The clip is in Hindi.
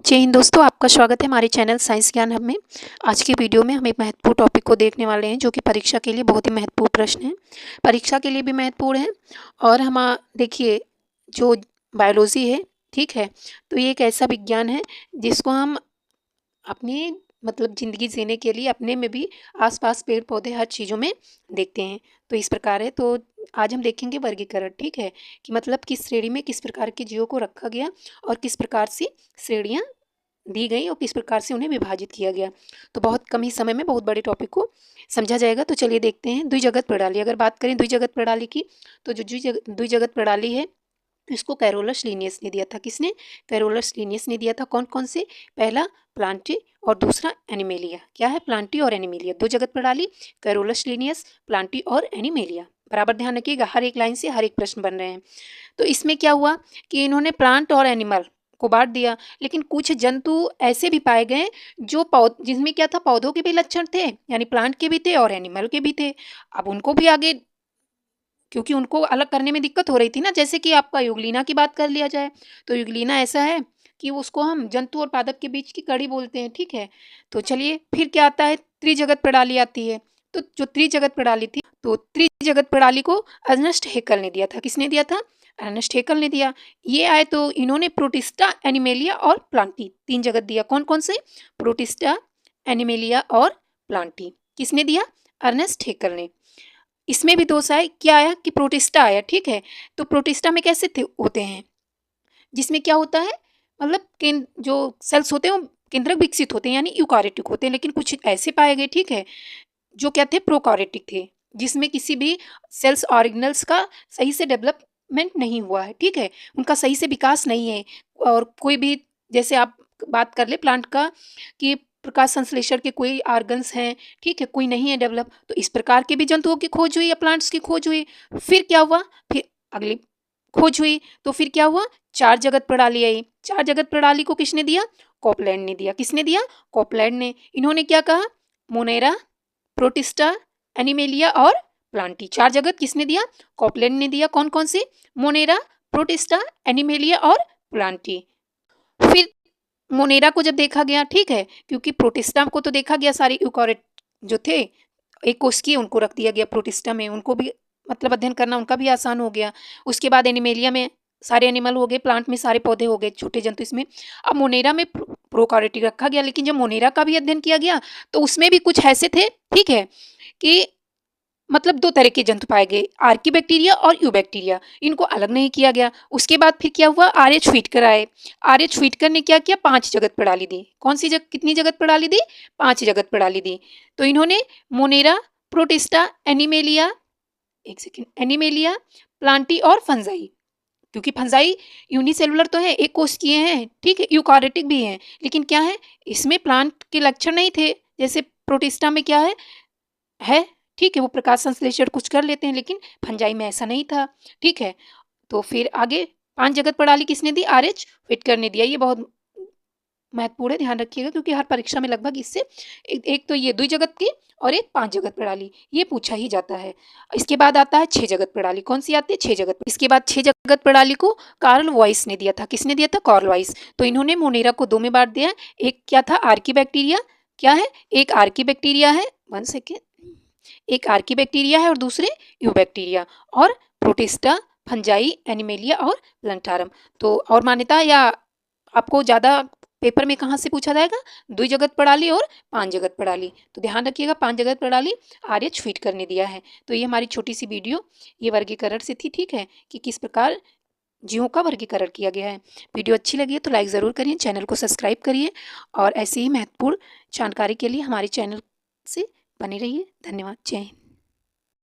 जय हिंद दोस्तों, आपका स्वागत है हमारे चैनल साइंस ज्ञान हब में। आज की वीडियो में हम एक महत्वपूर्ण टॉपिक को देखने वाले हैं जो कि परीक्षा के लिए बहुत ही महत्वपूर्ण प्रश्न है। परीक्षा के लिए भी महत्वपूर्ण है और हम देखिए जो बायोलॉजी है, ठीक है, तो ये एक ऐसा विज्ञान है जिसको हम अपनी मतलब ज़िंदगी जीने के लिए अपने में भी आसपास पेड़ पौधे हर चीज़ों में देखते हैं। तो इस प्रकार है, तो आज हम देखेंगे वर्गीकरण, ठीक है, कि मतलब किस श्रेणी में किस प्रकार के जीवों को रखा गया और किस प्रकार से श्रेणियाँ दी गई और किस प्रकार से उन्हें विभाजित किया गया। तो बहुत कम ही समय में बहुत बड़े टॉपिक को समझा जाएगा। तो चलिए देखते हैं द्विजगत प्रणाली। अगर बात करें द्विजगत प्रणाली की, तो जो द्विजगत प्रणाली है इसको कैरोलस लीनियस ने दिया था। किसने? कैरोलस लीनियस ने दिया था। कौन कौन से? पहला प्लांटी और दूसरा एनिमेलिया। क्या है? प्लांटी और एनिमेलिया। दो जगत प्रणाली कैरोलस लीनियस, प्लांटी और एनिमेलिया। बराबर ध्यान रखिएगा, हर एक लाइन से हर एक प्रश्न बन रहे हैं। तो इसमें क्या हुआ कि इन्होंने प्लांट और एनिमल को बांट दिया, लेकिन कुछ जंतु ऐसे भी पाए गए जो जिसमें क्या था, पौधों के भी लक्षण थे, यानी प्लांट के भी थे और एनिमल के भी थे। अब उनको भी आगे, क्योंकि उनको अलग करने में दिक्कत हो रही थी ना। जैसे कि आपका यूग्लिना की बात कर लिया जाए, तो यूग्लिना ऐसा है कि उसको हम जंतु और पादप के बीच की कड़ी बोलते हैं, ठीक है। तो चलिए फिर क्या आता है, त्रिजगत प्रणाली आती है। तो जो त्रिजगत प्रणाली थी, तो त्रिजगत प्रणाली को अर्नेस्ट हेकल ने दिया था। किसने दिया था? अर्नेस्ट हेकल ने दिया। ये आए तो इन्होंने प्रोटिस्टा, एनिमेलिया और प्लांटी तीन जगत दिया। कौन कौन से? प्रोटिस्टा, एनिमेलिया और प्लांटी। किसने दिया? अर्नेस्ट हेकल ने। इसमें भी दोष आए। क्या आया कि प्रोटिस्टा आया, ठीक है। तो प्रोटिस्टा में कैसे होते हैं, जिसमें क्या होता है, मतलब जो सेल्स होते हैं वो केंद्रक विकसित होते हैं, यानी यूकारियोटिक होते हैं। लेकिन कुछ ऐसे पाए गए, ठीक है, जो क्या थे, प्रोकारियोटिक थे, जिसमें किसी भी सेल्स ऑर्गेनल्स का सही से डेवलपमेंट नहीं हुआ है, ठीक है, उनका सही से विकास नहीं है। और कोई भी, जैसे आप बात कर ले प्लांट का कि प्रकाश संश्लेषण के कोई ऑर्गन्स हैं, ठीक है, कोई नहीं है डेवलप, तो इस प्रकार के भी जंतुओं की खोज हुई या प्लांट्स की खोज हुई। फिर क्या हुआ, फिर अगली खोज हुई, तो फिर क्या हुआ, चार जगत प्रणाली आई। चार जगत प्रणाली को किसने दिया? कॉपलैंड ने दिया। किसने दिया? कॉपलैंड ने। इन्होंने क्या कहा? मोनेरा, प्रोटिस्टा, एनिमेलिया और प्लांटी। चार जगत किसने दिया? कॉपलैंड ने दिया। कौन कौन से? मोनेरा, प्रोटिस्टा, एनिमेलिया और प्लांटी। फिर मोनेरा को जब देखा गया, ठीक है, क्योंकि प्रोटिस्टा को तो देखा गया, सारे यूकोरियोट जो थे एक कोशिकीय, उनको रख दिया गया प्रोटिस्टा में, उनको भी मतलब अध्ययन करना उनका भी आसान हो गया। उसके बाद एनिमेलिया में सारे एनिमल हो गए, प्लांट में सारे पौधे हो गए, छोटे जंतु इसमें। अब मोनेरा में प्रोकार्योटिक रखा गया। लेकिन जब मोनेरा का भी अध्ययन किया गया तो उसमें भी कुछ ऐसे थे, ठीक है, कि मतलब दो तरह के जंतु पाए गए, आर्की बैक्टीरिया और यू बैक्टीरिया। इनको अलग नहीं किया गया। उसके बाद फिर क्या हुआ, आर.एच. व्हिटकर आए। आर.एच. व्हिटकर ने क्या किया? पांच जगत प्रणाली दी। कौन सी कितनी जगत प्रणाली दी? पांच जगत प्रणाली दी। तो इन्होंने मोनेरा, प्रोटिस्टा, एनिमेलिया, एक सेकेंड, एनिमेलिया, प्लांटी और फंजाई, क्योंकि फंजाई यूनिसेलुलर तो है, एक कोशिकीय हैं, ठीक है, यूकारियोटिक भी हैं, लेकिन क्या है, इसमें प्लांट के लक्षण नहीं थे। जैसे प्रोटिस्टा में क्या है, ठीक है, वो प्रकाश संश्लेषण कुछ कर लेते हैं, लेकिन फंजाई में ऐसा नहीं था, ठीक है। तो फिर आगे पांच जगत प्रणाली किसने दी? आर.एच. व्हिटकर ने दिया। ये बहुत महत्वपूर्ण है, ध्यान रखिएगा, क्योंकि हर परीक्षा में लगभग इससे एक तो ये द्विजगत की और एक पांच जगत प्रणाली, ये पूछा ही जाता है। इसके बाद आता है छह जगत प्रणाली। कौन सी आती है? छह जगत। इसके बाद छह जगत प्रणाली को कार्ल वॉइस ने दिया था। किसने दिया था? Carl Woese. तो इन्होंने मोनेरा को दो में बांट दिया। एक क्या था? Archie bacteria. क्या है? एक आर्की बैक्टीरिया है, वन सेकेंड, एक आर्की बैक्टीरिया है और दूसरे यू बैक्टीरिया, और प्रोटिस्टा, फंजाई, एनिमेलिया और प्लंटारम। तो और मान्यता, या आपको ज़्यादा पेपर में कहाँ से पूछा जाएगा? द्विजगत प्रणाली और पांच जगत प्रणाली। तो ध्यान रखिएगा, पांच जगत प्रणाली आर.एच. व्हिटकर ने दिया है। तो ये हमारी छोटी सी वीडियो ये वर्गीकरण से थी, ठीक है, कि किस प्रकार जीवों का वर्गीकरण किया गया है। वीडियो अच्छी लगी है तो लाइक ज़रूर करिए, चैनल को सब्सक्राइब करिए और ऐसे ही महत्वपूर्ण जानकारी के लिए हमारे चैनल से बने रहिए। धन्यवाद। जय हिंद।